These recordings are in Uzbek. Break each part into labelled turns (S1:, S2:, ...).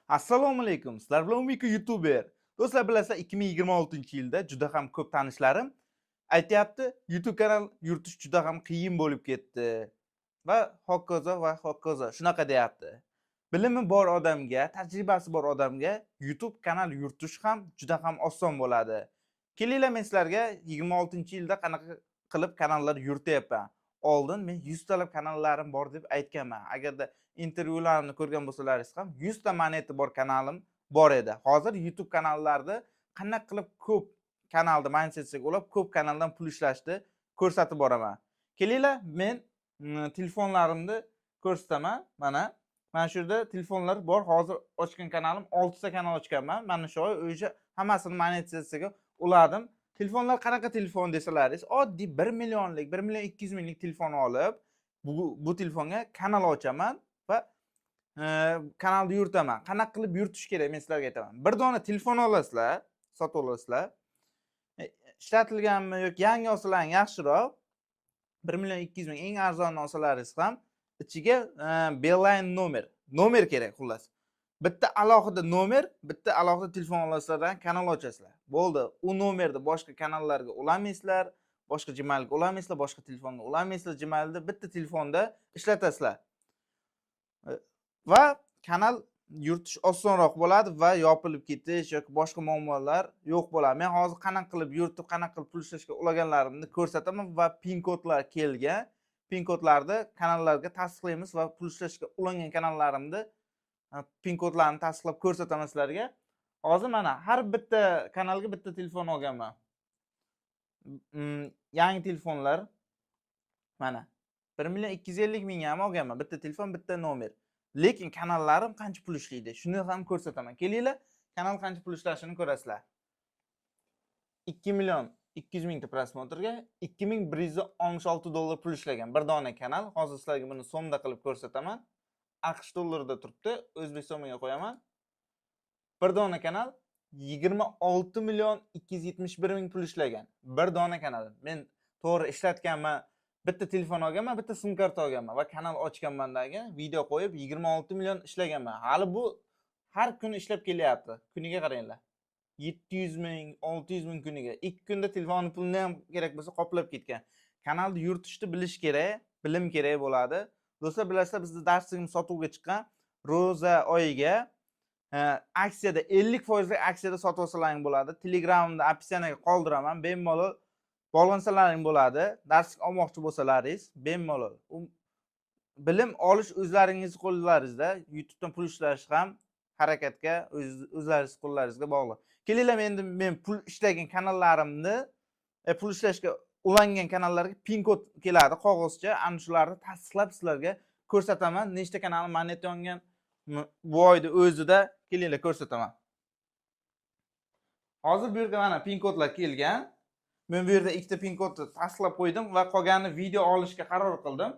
S1: Assalomu alaykum. Sizlar bilan Umiko YouTuber. Do'stlar, bilasizlar 2026-yilda juda ham ko'p tanishlarim aytayapti, YouTube kanal yuritish juda ham qiyin bo'lib ketdi va hokazo. Shunaqa deyapti. Bilimi bor odamga, tajribasi bor odamga YouTube kanal yuritish ham juda ham oson bo'ladi. Kelinglar, men sizlarga 26-yilda qanaqa qilib kanallar yurityapman. Oldin men 100 talab kanallarim bor deb aytganman. Agarda intervyularimni ko'rgan bo'lsalaringiz ham 100 ta moneta bor kanalim bor edi. Hozir YouTube kanallarida qanaqa qilib ko'p kanalda mindsetga ulab ko'p kanaldan pul ishlashni ko'rsatib boraman. Kelinglar, men telefonlarimni ko'rsataman. Mana shu yerda telefonlar bor. Hozir ochgan kanalim 6 ta kanal ochganman. Mana shu oy o'sha hammasini monetizatsiyaga uladim. Telefonlar qanaqa telefon desalaringiz, oddiy 1 millionlik, 1 million 200 minglik telefon olib, bu telefonga kanal ochaman va kanalni yuritaman. Qanaqa qilib yuritish kerak, men sizlarga aytaman. Bir dona telefon olasizlar, sotib olasizlar. Ishlatilganmi yoki yangi olsalaring yaxshiroq. 1 million 200 ming eng arzon olsalaringiz ham ichiga Beeline nomer kerak xullas. Bitta alohida nomer, bitta alohida telefon olasizlardan kanal ochasizlar. Bo'ldi. U nomerni boshqa kanallarga ulamaysizlar, boshqa Gmailga ulamaysizlar, boshqa telefonga ulamaysizlar. Gmailni bitta telefonda ishlatasizlar. Va kanal yuritish osonroq bo'ladi va yopilib ketish yoki boshqa muammolar yo'q bo'ladi. Men hozir qanaqa qilib yuritib, qanaqa qilib pul ishlashga ulaganlarimni ko'rsataman va pin kodlar kelgan. Pin kodlarni kanallarga tasdiqlaymiz va pul ishlashga ulangan kanallarimni pin kodlarini tasdiqlab ko'rsataman sizlarga. Hozir mana har bitta kanalga bitta telefon olganman. Yangi telefonlar mana 1 million 250 ming ham olganman. Bitta telefon, bitta nomer. Lekin kanallarim qancha pul ishlaydi, shuni ham ko'rsataman. Kelinglar, kanal qancha pul ishlashini ko'rasizlar. 2 million 200 mingta prosmotrga 2166 dollar pul ishlagan bir dona kanal. Hozir sizlarga buni so'mda qilib ko'rsataman. AQSh dollarida turibdi, O'zbek so'miga qo'yaman. Bir dona kanal 26 million 271 ming pul ishlagan. Bir dona kanal. Men to'g'ri ishlatganman. Bitta telefon olganman, bitta sim karta olganman va kanal ochganmandagi video qo'yib 26 million ishlaganman. Hali bu har kuni ishlab kelyapti. Kuniga qaranglar. 700 ming, 600 ming kuniga. 2 kunda telefon pulini ham kerak bo'lsa qoplab ketgan. Kanalni yuritishni bilish kerak, bilim kerak bo'ladi. Do'stlar, bilasizlar, bizda darsligimiz sotuvga chiqqan. Ro'za oyiga aksiyada 50% lik aksiyada sotib olsalaring bo'ladi. Telegramda opsiyaga qoldiraman. Bemalol bog'lansalaring bo'ladi. Darslik olmoqchi bo'lsalaringiz bemalol. Bilim olish o'zlaringiz qo'llaringizda. YouTubedan pul ishlash ham harakatga o'zlaringiz qo'llaringizga bog'liq. Kelinglar, men pul ishlagan kanallarimni, pul ishlashga ulangan kanallarga pin kod keladi qog'ozcha. Ana shularni tasdiqlab sizlarga ko'rsataman. Nechta kanal moneta yongan bu oyda o'zida kelinglar ko'rsataman. Hozir bu yerga mana pin kodlar kelgan. Men bu yerda ikkita pin kodni tasdiqlab qo'ydim va qolganini video olishga qaror qildim.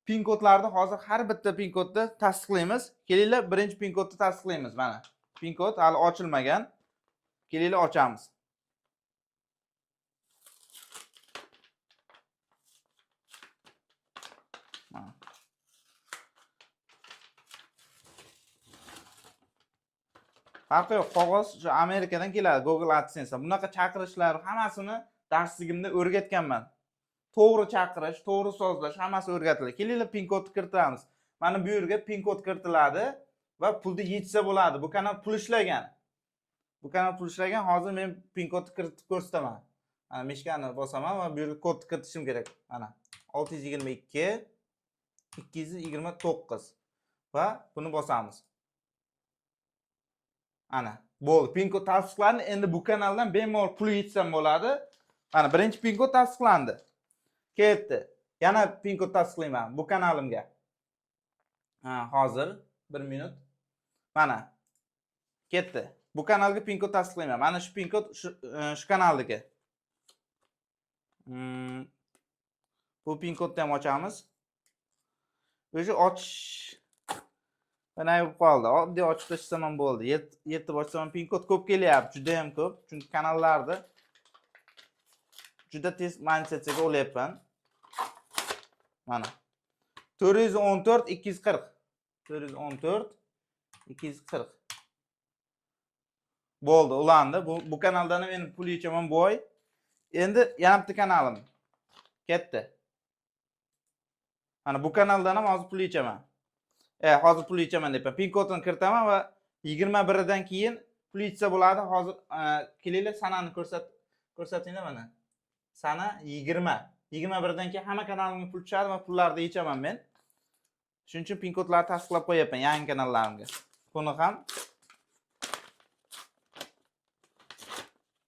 S1: Pin kodlarni hozir har bitta pin kodni tasdiqlaymiz. Kelinglar, birinchi pin kodni tasdiqlaymiz. Mana pin kod hali ochilmagan. Kelinglar, ochamiz. Farqi yo'q, qog'oz shu Amerikadan keladi, Google AdSense. Bunaqa chaqirishlar hammasini darsligimda o'rgatganman. To'g'ri chaqirish, to'g'ri so'zlash hammasi o'rgatiladi. Kelinglar, pin kodni kiritamiz. Mana bu yerga pin kod kiritiladi va pulni yechsa bo'ladi. Bu kanal pul ishlagan. Hozir men pin kodni kiritib ko'rsataman. Mana mishkani bosaman va bu yerga kodni kiritishim kerak. Mana 622 229 va buni bosamiz. Ana, bo'ldi. Pin kod tasdiqlandi. Endi bu kanaldan bemalol pul yechsam bo'ladi. Mana birinchi pin kod tasdiqlandi. Ketdi. Yana pin kod tasdiqlayman bu kanalimga. Hozir 1 minut. Mana ketdi. Bu kanalga pin kod tasdiqlayman. Mana shu pin kod shu kanaldagi. Bu pin kodni ham ochamiz. O'sha ochish mana bo'lib qoldi. Oddiy ochib tashlashim ham bo'ldi. Yetib ochsam pin kod ko'p kelyapti, juda ham ko'p. Chunki kanallarda juda tez monetizatsiyaga olyapman. Mana 414 240. 414 240. Bo'ldi, ulandi. Bu kanaldan men pul yechaman bu oy. Endi yana bitta kanalim ketdi. Mana bu kanaldan ham hozir pul yechaman. Hozir pul yechaman deb pin kodini kiritaman va 21 dan keyin pul yechsa bo'ladi. Hozir kelinglar sanani ko'rsatinglar mana. Sana 20. 21 dan keyin hamma kanalimga pul tushadi va pullarni yechaman men. Shuning uchun pin kodlarni tasdiqlab qo'yapman yangi kanallarimga. Buni ham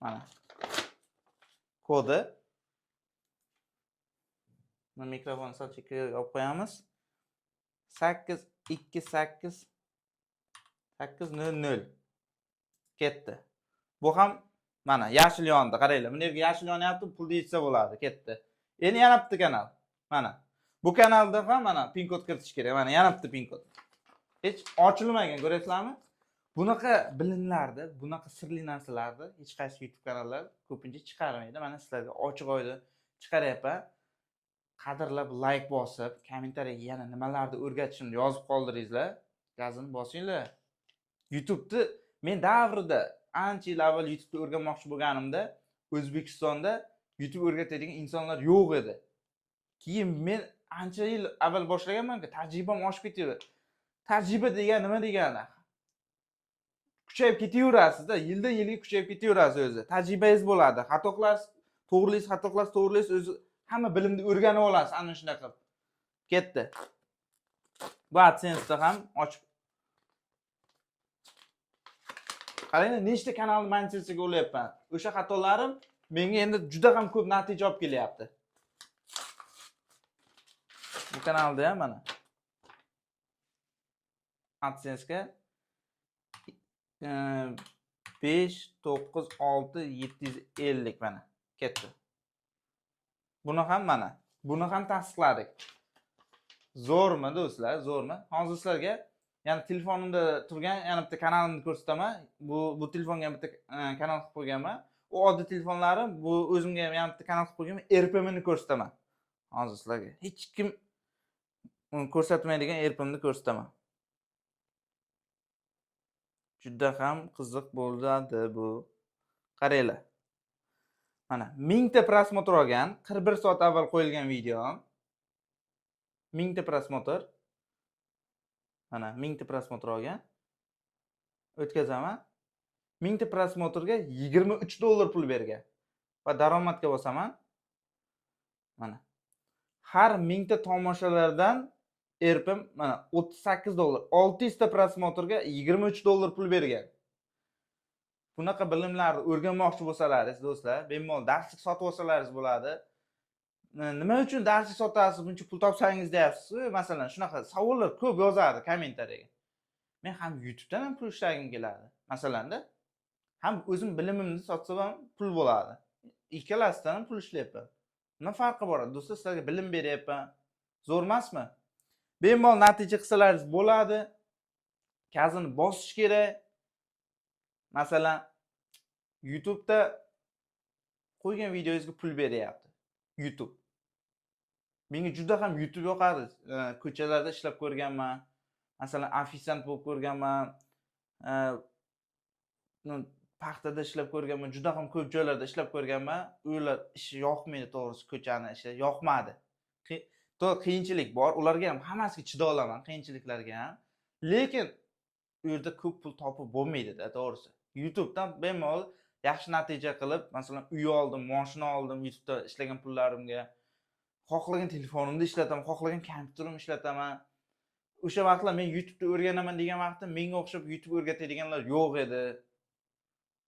S1: mana kodi. Mana mikrofonni sal chekkaga olib qo'yamiz. 828 800 ketdi. Bu ham mana yashil yondi, qaranglar. Buni yerga yashil yonyapti, pulni yechsa bo'ladi, ketdi. Endi yana bitta kanal. Mana bu kanalda ham mana pin kod kiritish kerak. Mana yana bitta pin kod. Hech ochilmagan, ko'rasizlarmi? Bunaqa bilimlarni, bunaqa sirli narsalarni hech qaysi YouTube kanallar ko'pincha chiqarmaydi. Mana sizlarga ochiq oyda chiqaryapman. Qadrlab like bosib, kommentariyaga yana nimalarni o'rgatishimni yozib qoldiringlar. Gazini bosinglar. YouTube'ni men davrida ancha yil avval YouTube'ni o'rganmoqchi bo'lganimda O'zbekistonda YouTube o'rgatadigan insonlar yo'q edi. Keyin men ancha yil avval boshlaganman-ku, tajribam oshib ketaverdi. Tajriba degan nima degani? Kuchayib ketaverasiz-da, yildan yilga kuchayib ketaverasiz o'zi. Tajribangiz bo'ladi. Xato qilasiz, to'g'rilaysiz, o'zi hamma bilimni o'rganib olasiz ana shunaqa qilib. Ketdi. Bu AdSense'da ham ochib. Qaranglar, nechta kanalni monetizatsiyaga olyapman. O'sha xatolarim menga endi juda ham ko'p natija olib kelyapti. Bu kanalda ham mana AdSense'ga 5 9 6 750 mana ketdi. Buni ham mana, buni ham tasdiqladik. Zo'rmi do'stlar, zo'rmi? Hozir sizlarga yana telefonimda turgan yana bitta kanalimni ko'rsataman. Bu telefonga ham bitta kanal qilib qo'yganman. U oddiy telefonlarim, bu o'zimga ham yana bitta kanal qilib qo'yganman. RPMni ko'rsataman. Hozir sizlarga hech kim ko'rsatmaydigan RPMni ko'rsataman. Juda ham qiziq bo'ladi bu. Qaranglar. Mana 1000 ta prosmotr olgan, 41 soat avval qo'yilgan video. 1000 ta prosmotr. Mana 1000 ta prosmotr olgan. O'tkazaman. 1000 ta prosmotrga $23 pul bergan. Va daromadga bosaman. Mana. Har 1000 ta tomoshalardan RPM mana $38. 600 ta prosmotrga $23 pul bergan. Bunaqa bilimlarni o'rganmoqchi bo'lsalaringiz do'stlar, bemalol darslik sotib olsalaringiz bo'ladi. Nima uchun darslik sotasiz, buncha pul topsangiz deyapsiz? Masalan, shunaqa savollar ko'p yozardi kommentariyaga. Men ham YouTube'dan ham pul ishlagim keladi. Masalanda, ham o'zim bilimimni sotsam ham pul bo'ladi. Ikkalasidan ham pul ishlayapman. Nima farqi bor? Do'stlar, sizlarga bilim beryapman. Zo'r emasmi? Bemalol natija qilsalaringiz bo'ladi. Kazini bosish kerak. Masalan, YouTube'da qo'ygan videoyingizga pul beryapti. YouTube. Menga juda ham YouTube yoqadi. Ko'chalarda ishlab ko'rganman. Masalan, ofisant bo'lib ko'rganman. Paxtada ishlab ko'rganman. Juda ham ko'p joylarda ishlab ko'rganman. Ular ishi yoqmaydi, to'g'risi, ko'chani ishi yoqmadi. Qiyinchilik bor. Ularga ham hammasiga chida olaman, qiyinchiliklarga ham. Lekin u yerda ko'p pul topib bo'lmaydi-da, to'g'risi. YouTube'dan bemalol yaxshi natija qilib, masalan, uy oldim, mashina oldim, YouTube'da ishlagan pullarimga. Xohlagan telefonimni ishlataman, xohlagan kompyuterimni ishlataman. O'sha vaqtlar men YouTube'da o'rganaman degan vaqtda menga o'xshab YouTube o'rgatadiganlar yo'q edi.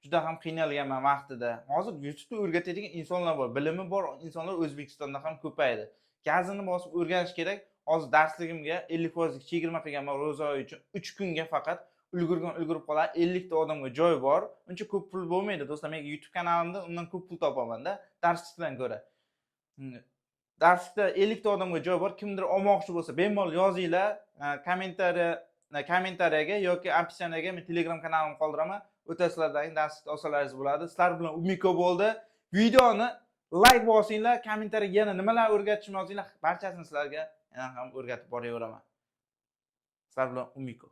S1: Juda ham qiynalganman vaqtida. Hozir YouTube'da o'rgatadigan insonlar bor, bilimi bor insonlar O'zbekistonda ham ko'paydi. Gazini bosib o'rganish kerak. Hozir darsligimga 50% chegirma qilganman ro'za oyi uchun 3 kunga faqat ulgurib qoladi. 50 ta odamga joy bor. Uncha ko'p pul bo'lmaydi do'stlar. Men YouTube kanalimda undan ko'p pul topaman-da, darslikdan ko'ra. Darslikda 50 ta odamga joy bor. Kimdir olmoqchi bo'lsa, bemalol yozinglar, kommentariyaga yoki opisiyaga men Telegram kanalimni qoldiraman. O'tasizlardan darslik olsalaringiz bo'ladi. Sizlar bilan Umiko bo'ldi. Videoni like bosinglar, kommentariyaga yana nimalar o'rgatishni yozinglar. Barchasini sizlarga yana ham o'rgatib boraveraman. Sizlar bilan Umiko.